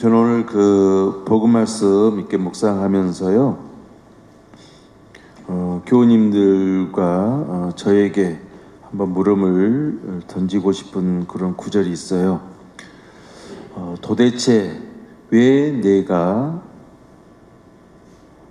저는 오늘 그 복음 말씀 있게 묵상하면서요, 교우님들과 저에게 한번 물음을 던지고 싶은 그런 구절이 있어요. 도대체 왜 내가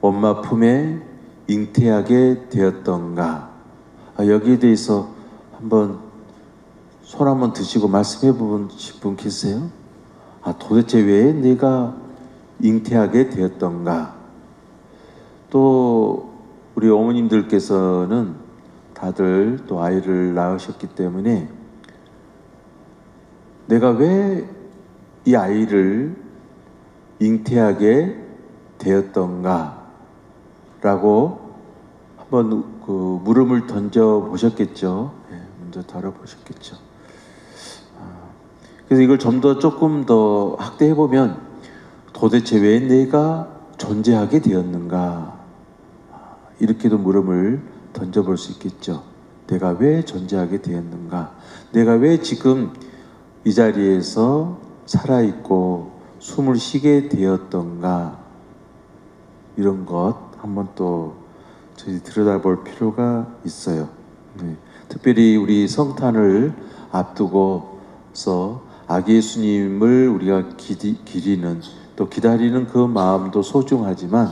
엄마 품에 잉태하게 되었던가? 여기에 대해서 한번 손 한번 드시고 말씀해 보신 분 계세요? 도대체 왜 내가 잉태하게 되었던가? 또 우리 어머님들께서는 다들 또 아이를 낳으셨기 때문에 내가 왜 이 아이를 잉태하게 되었던가? 라고 한번 그 물음을 던져 보셨겠죠. 먼저 다뤄보셨겠죠. 그래서 이걸 좀 더 조금 더 확대해 보면 도대체 왜 내가 존재하게 되었는가, 이렇게도 물음을 던져볼 수 있겠죠. 내가 왜 존재하게 되었는가, 내가 왜 지금 이 자리에서 살아있고 숨을 쉬게 되었던가, 이런 것 한번 또 저희 들여다볼 필요가 있어요. 특별히 우리 성탄을 앞두고서 아기 예수님을 우리가 기리는, 또 기다리는 그 마음도 소중하지만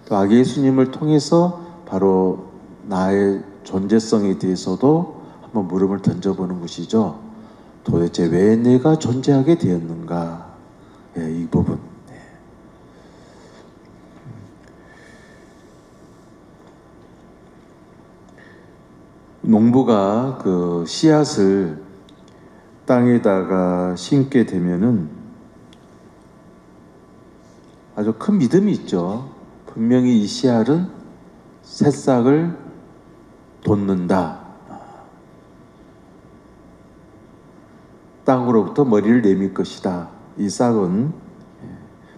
또 아기 예수님을 통해서 바로 나의 존재성에 대해서도 한번 물음을 던져보는 것이죠. 도대체 왜 내가 존재하게 되었는가? 이 부분. 농부가 그 씨앗을 땅에다가 심게 되면은 아주 큰 믿음이 있죠. 분명히 이 씨알은 새싹을 돋는다. 땅으로부터 머리를 내밀 것이다. 이 싹은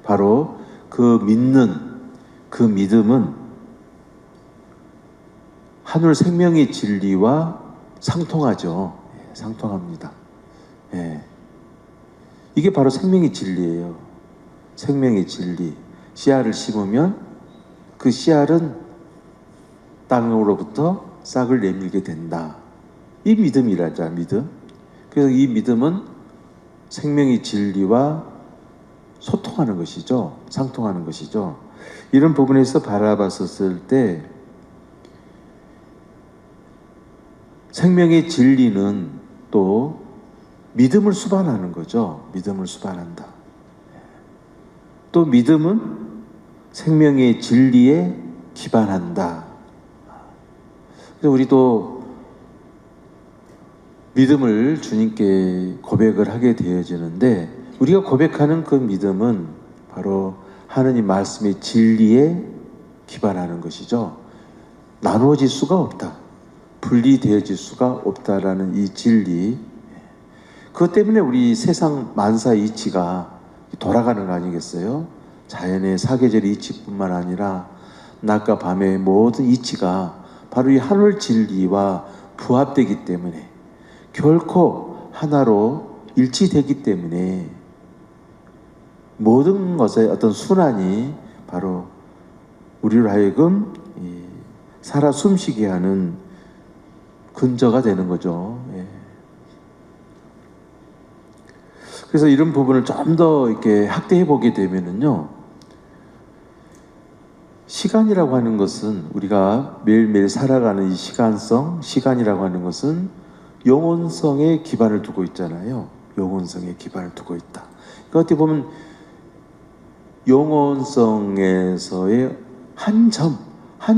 바로 그 믿는 그 믿음은 하늘 생명의 진리와 상통하죠. 상통합니다. 이게 바로 생명의 진리예요. 생명의 진리. 씨알을 심으면 그 씨알은 땅으로부터 싹을 내밀게 된다. 이 믿음이라자, 믿음. 그래서 이 믿음은 생명의 진리와 소통하는 것이죠. 상통하는 것이죠. 이런 부분에서 바라봤었을 때 생명의 진리는 또 믿음을 수반하는 거죠. 믿음을 수반한다. 또 믿음은 생명의 진리에 기반한다. 그래서 우리도 믿음을 주님께 고백을 하게 되어지는데, 우리가 고백하는 그 믿음은 바로 하느님 말씀의 진리에 기반하는 것이죠. 나누어질 수가 없다. 분리되어질 수가 없다라는 이 진리. 그것 때문에 우리 세상 만사 이치가 돌아가는 거 아니겠어요? 자연의 사계절의 이치뿐만 아니라 낮과 밤의 모든 이치가 바로 이 하늘 진리와 부합되기 때문에, 결코 하나로 일치되기 때문에 모든 것의 어떤 순환이 바로 우리를 하여금 살아 숨쉬게 하는 근저가 되는 거죠. 그래서 이런 부분을 좀 더 이렇게 확대해 보게 되면은요, 시간이라고 하는 것은, 우리가 매일매일 살아가는 이 시간이라고 하는 것은 영혼성에 기반을 두고 있잖아요. 영혼성에 기반을 두고 있다. 그러니까 어떻게 보면 영혼성에서의 한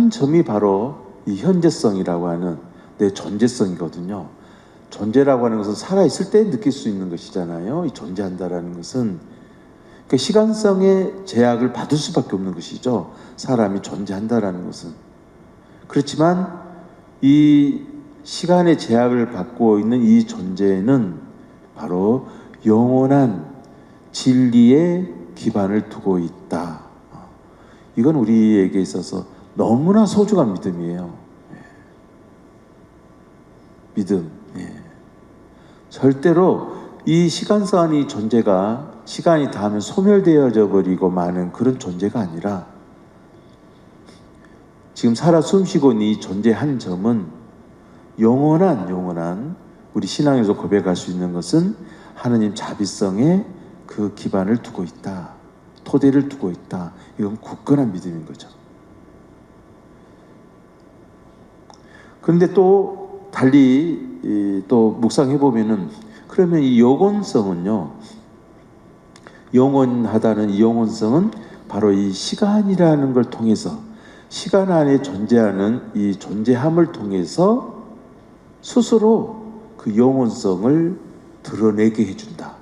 점이 바로 이 현재성이라고 하는 내 존재성이거든요. 존재라고 하는 것은 살아있을 때 느낄 수 있는 것이잖아요. 이 존재한다라는 것은. 그러니까 시간성의 제약을 받을 수밖에 없는 것이죠. 사람이 존재한다라는 것은. 그렇지만 이 시간의 제약을 받고 있는 이 존재는 바로 영원한 진리에 기반을 두고 있다. 이건 우리에게 있어서 너무나 소중한 믿음이에요. 믿음. 절대로 이 시간성의 존재가 시간이 닿으면 소멸되어져 버리고 마는 그런 존재가 아니라 지금 살아 숨쉬고 있는 이 존재 한 점은 영원한 우리 신앙에서 고백할 수 있는 것은 하느님 자비성에 그 기반을 두고 있다. 토대를 두고 있다. 이건 굳건한 믿음인 거죠. 그런데 또 달리 또 묵상해 보면은 그러면 이 영원성은요, 영원하다는 이 영원성은 바로 이 시간이라는 걸 통해서, 시간 안에 존재하는 이 존재함을 통해서 스스로 그 영원성을 드러내게 해준다,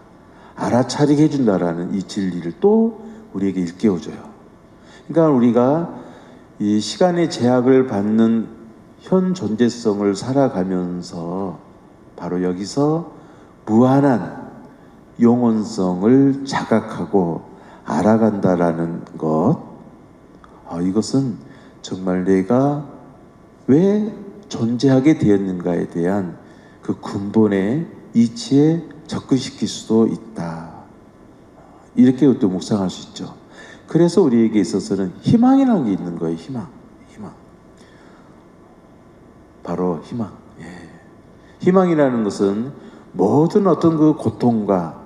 알아차리게 해준다라는 이 진리를 또 우리에게 일깨워줘요. 그러니까 우리가 이 시간의 제약을 받는 현 존재성을 살아가면서 바로 여기서 무한한 영원성을 자각하고 알아간다라는 것, 이것은 정말 내가 왜 존재하게 되었는가에 대한 그 근본의 이치에 접근시킬 수도 있다. 이렇게 또 묵상할 수 있죠. 그래서 우리에게 있어서는 희망이라는 게 있는 거예요. 희망. 바로 희망. 희망이라는 것은 모든 어떤 그 고통과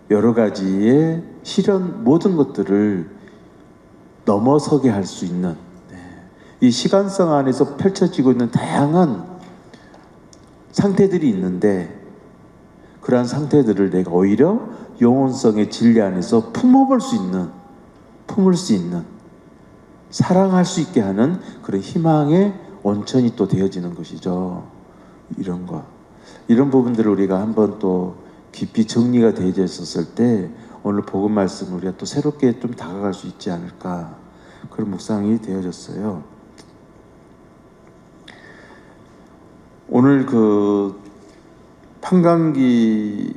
여러 가지의 시련, 모든 것들을 넘어서게 할 수 있는, 이 시간성 안에서 펼쳐지고 있는 다양한 상태들이 있는데, 그러한 상태들을 내가 오히려 영혼성의 진리 안에서 품을 수 있는, 사랑할 수 있게 하는 그런 희망의 원천이 또 되어지는 것이죠. 이런 부분들을 우리가 한번 또 깊이 정리가 되어져 있었을 때 오늘 복음 말씀을 우리가 또 새롭게 좀 다가갈 수 있지 않을까, 그런 묵상이 되어졌어요. 오늘 그 판강기에서도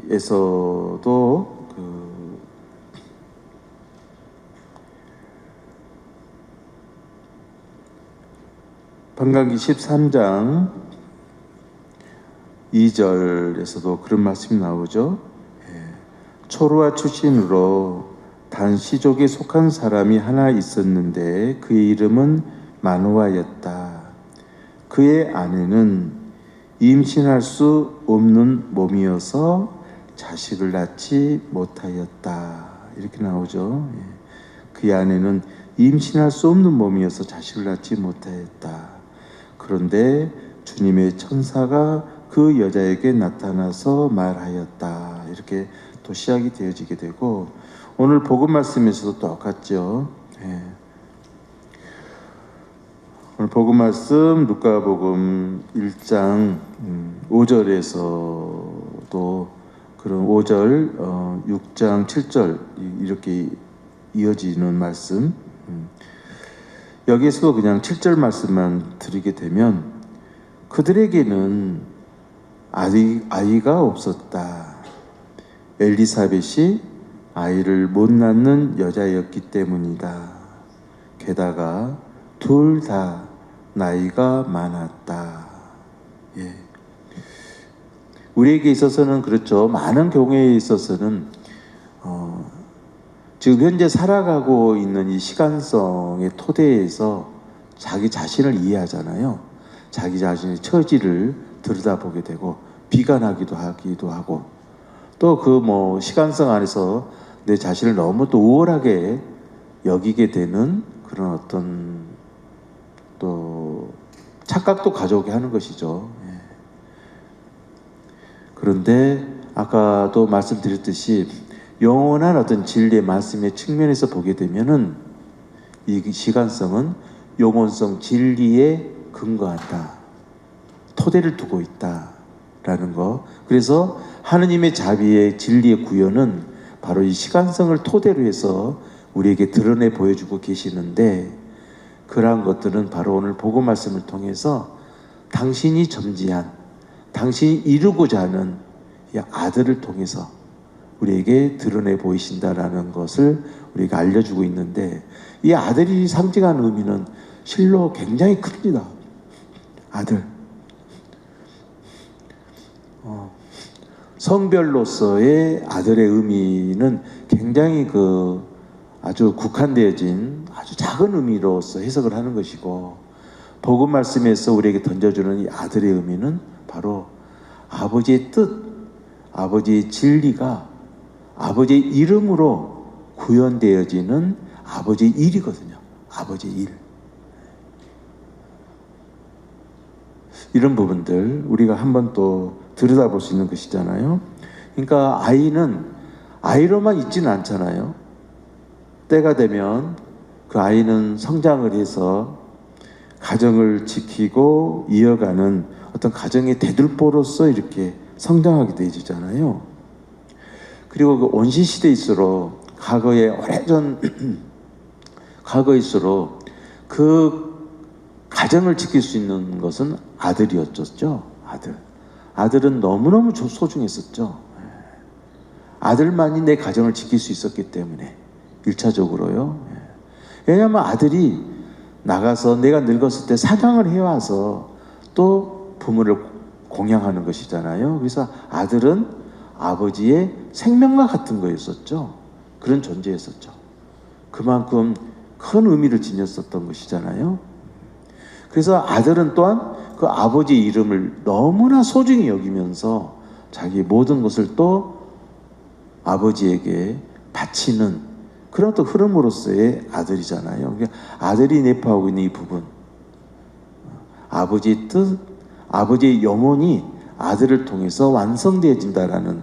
판강기 13장 2절에서도 그런 말씀이 나오죠. 초루와 출신으로 단 시족에 속한 사람이 하나 있었는데 그의 이름은 마노아였다. 그의 아내는 임신할 수 없는 몸이어서 자식을 낳지 못하였다. 이렇게 나오죠. 그의 아내는 임신할 수 없는 몸이어서 자식을 낳지 못하였다. 그런데 주님의 천사가 그 여자에게 나타나서 말하였다. 이렇게 또 시작이 되어지게 되고, 오늘 복음 말씀에서도 똑같죠. 오늘 복음 말씀 루카복음 1장 5절에서도 그런 5절, 6장 7절 이렇게 이어지는 말씀, 여기에서도 그냥 7절 말씀만 드리게 되면, 그들에게는 아이가 없었다. 엘리사벳이 아이를 못 낳는 여자였기 때문이다. 게다가 둘 다 나이가 많았다. 우리에게 있어서는 그렇죠. 많은 경우에 있어서는 지금 현재 살아가고 있는 이 시간성의 토대에서 자기 자신을 이해하잖아요. 자기 자신의 처지를 들여다보게 되고 비관하기도 하고, 또 그 시간성 안에서 내 자신을 너무 또 우월하게 여기게 되는 그런 어떤 또 착각도 가져오게 하는 것이죠. 그런데 아까도 말씀드렸듯이 영원한 어떤 진리의 말씀의 측면에서 보게 되면은 이 시간성은 영원성 진리에 근거한다, 토대를 두고 있다라는 거. 그래서 하느님의 자비의 진리의 구현은 바로 이 시간성을 토대로 해서 우리에게 드러내 보여주고 계시는데, 그러한 것들은 바로 오늘 복음 말씀을 통해서 당신이 점지한, 당신이 이루고자 하는 이 아들을 통해서 우리에게 드러내 보이신다라는 것을 우리가 알려주고 있는데, 이 아들이 상징하는 의미는 실로 굉장히 큽니다. 아들. 성별로서의 아들의 의미는 굉장히 아주 국한되어진 아주 작은 의미로서 해석을 하는 것이고, 복음 말씀에서 우리에게 던져주는 이 아들의 의미는 바로 아버지의 뜻, 아버지의 진리가 아버지의 이름으로 구현되어지는 아버지의 일이거든요. 아버지의 일. 이런 부분들 우리가 한번 또 들여다볼 수 있는 것이잖아요. 그러니까 아이는 아이로만 있지는 않잖아요. 때가 되면 그 아이는 성장을 해서 가정을 지키고 이어가는 어떤 가정의 대들보로서 이렇게 성장하게 되어지잖아요. 그리고 그 원시시대일수록 과거에 오래전 과거일수록 그 가정을 지킬 수 있는 것은 아들이었죠. 아들은 너무너무 소중했었죠. 아들만이 내 가정을 지킬 수 있었기 때문에 1차적으로요. 왜냐하면 아들이 나가서 내가 늙었을 때 사냥을 해와서 또 부모를 공양하는 것이잖아요. 그래서 아들은 아버지의 생명과 같은 거였었죠. 그런 존재였었죠. 그만큼 큰 의미를 지녔었던 것이잖아요. 그래서 아들은 또한 그 아버지의 이름을 너무나 소중히 여기면서 자기 모든 것을 또 아버지에게 바치는 그런 또 흐름으로서의 아들이잖아요. 그러니까 아들이 내포하고 있는 이 부분, 아버지의 뜻, 아버지의 영혼이 아들을 통해서 완성되어진다라는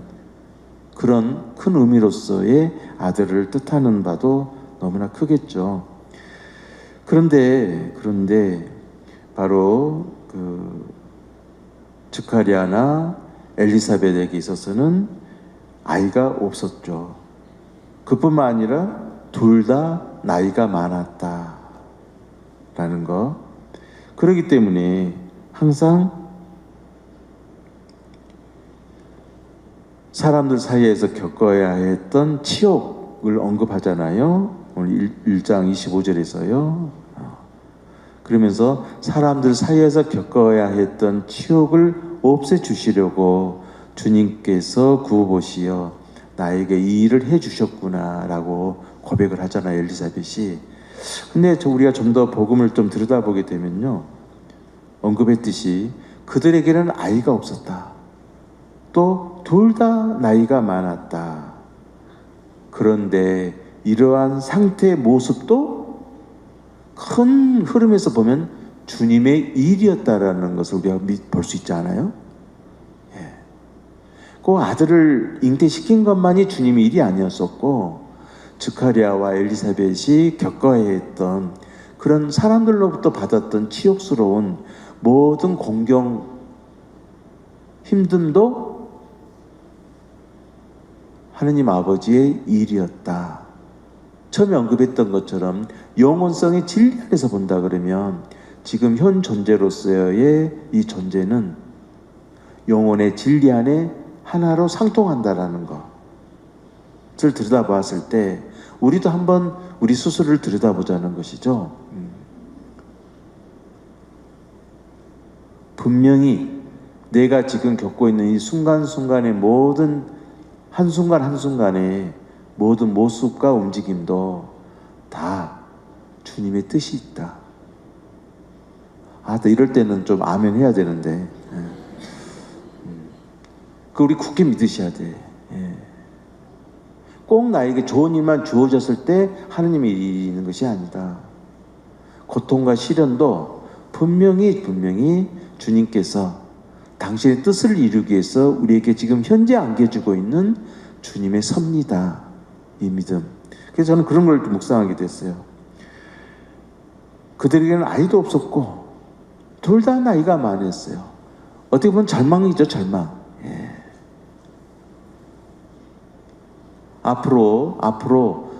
그런 큰 의미로서의 아들을 뜻하는 바도 너무나 크겠죠. 그런데 바로 즈카리아나 엘리사벳에게 있어서는 아이가 없었죠. 그뿐만 아니라 둘 다 나이가 많았다라는 거. 그렇기 때문에 항상 사람들 사이에서 겪어야 했던 치욕을 언급하잖아요. 오늘 1장 25절에서요. 그러면서 사람들 사이에서 겪어야 했던 치욕을 없애주시려고 주님께서 구워보시어 나에게 이 일을 해주셨구나 라고 고백을 하잖아요, 엘리사벳이. 근데 우리가 좀 더 복음을 좀 들여다보게 되면요, 언급했듯이 그들에게는 아이가 없었다. 또 둘 다 나이가 많았다. 그런데 이러한 상태의 모습도 큰 흐름에서 보면 주님의 일이었다라는 것을 우리가 볼 수 있지 않아요? 예. 그 아들을 잉태시킨 것만이 주님의 일이 아니었었고, 즈카리아와 엘리사벳이 겪어야 했던 그런 사람들로부터 받았던 치욕스러운 모든 공경, 힘듦도 하느님 아버지의 일이었다. 처음에 언급했던 것처럼 영혼성의 진리 안에서 본다 그러면 지금 현 존재로서의 이 존재는 영혼의 진리 안에 하나로 상통한다라는 것을 들여다보았을 때 우리도 한번 우리 스스로를 들여다보자는 것이죠. 분명히 내가 지금 겪고 있는 이 순간순간의 모든 한순간 한순간의 모든 모습과 움직임도 다 주님의 뜻이 있다. 또 이럴 때는 좀 아멘 해야 되는데, 우리 굳게 믿으셔야 돼. 꼭 나에게 좋은 일만 주어졌을 때 하느님이 이루는 것이 아니다. 고통과 시련도 분명히 주님께서 당신의 뜻을 이루기 위해서 우리에게 지금 현재 안겨주고 있는 주님의 섭니다. 이 믿음. 그래서 저는 그런 걸 묵상하게 됐어요. 그들에게는 아이도 없었고 둘 다 나이가 많았어요. 어떻게 보면 절망이죠, 절망. 앞으로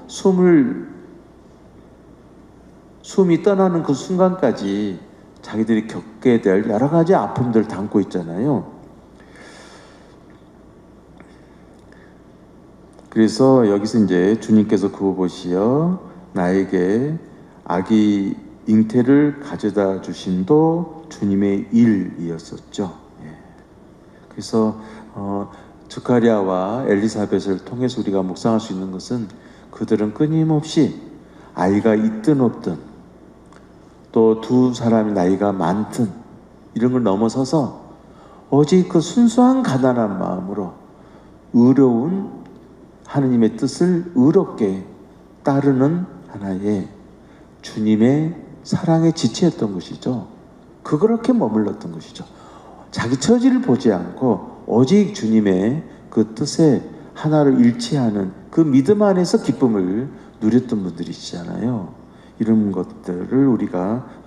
숨이 떠나는 그 순간까지 자기들이 겪게 될 여러 가지 아픔들을 담고 있잖아요. 그래서 여기서 이제 주님께서 구워보시어 나에게 아기 잉태를 가져다 주심도 주님의 일이었었죠. 그래서 스가랴와 엘리사벳을 통해서 우리가 묵상할 수 있는 것은 그들은 끊임없이 아이가 있든 없든 또 두 사람이 나이가 많든 이런 걸 넘어서서 오직 그 순수한 가난한 마음으로 의로운 하느님의 뜻을 의롭게 따르는 하나의 주님의 사랑에 지체했던 것이죠. 그렇게 머물렀던 것이죠. 자기 처지를 보지 않고 오직 주님의 그 뜻에 하나로 일치하는 그 믿음 안에서 기쁨을 누렸던 분들이시잖아요. 이런 것들을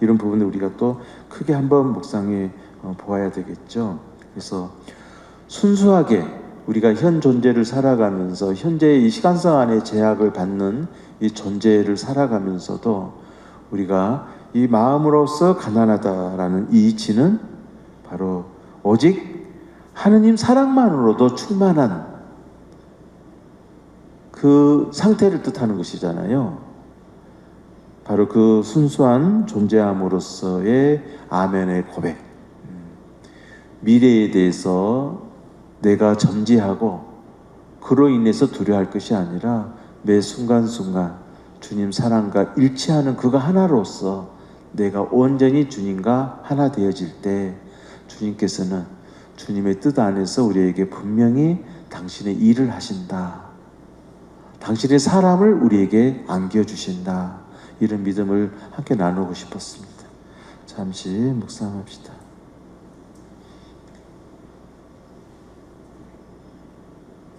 이런 부분을 우리가 또 크게 한번 묵상해 보아야 되겠죠. 그래서 순수하게 우리가 현 존재를 살아가면서 현재의 이 시간성 안에 제약을 받는 이 존재를 살아가면서도 우리가 이 마음으로서 가난하다라는 이 이치는 바로 오직 하느님 사랑만으로도 충만한 그 상태를 뜻하는 것이잖아요. 바로 그 순수한 존재함으로서의 아멘의 고백. 미래에 대해서 내가 점지하고 그로 인해서 두려워할 것이 아니라 매 순간순간 주님 사랑과 일치하는 그가 하나로서 내가 온전히 주님과 하나 되어질 때 주님께서는 주님의 뜻 안에서 우리에게 분명히 당신의 일을 하신다. 당신의 사람을 우리에게 안겨주신다. 이런 믿음을 함께 나누고 싶었습니다. 잠시 묵상합시다.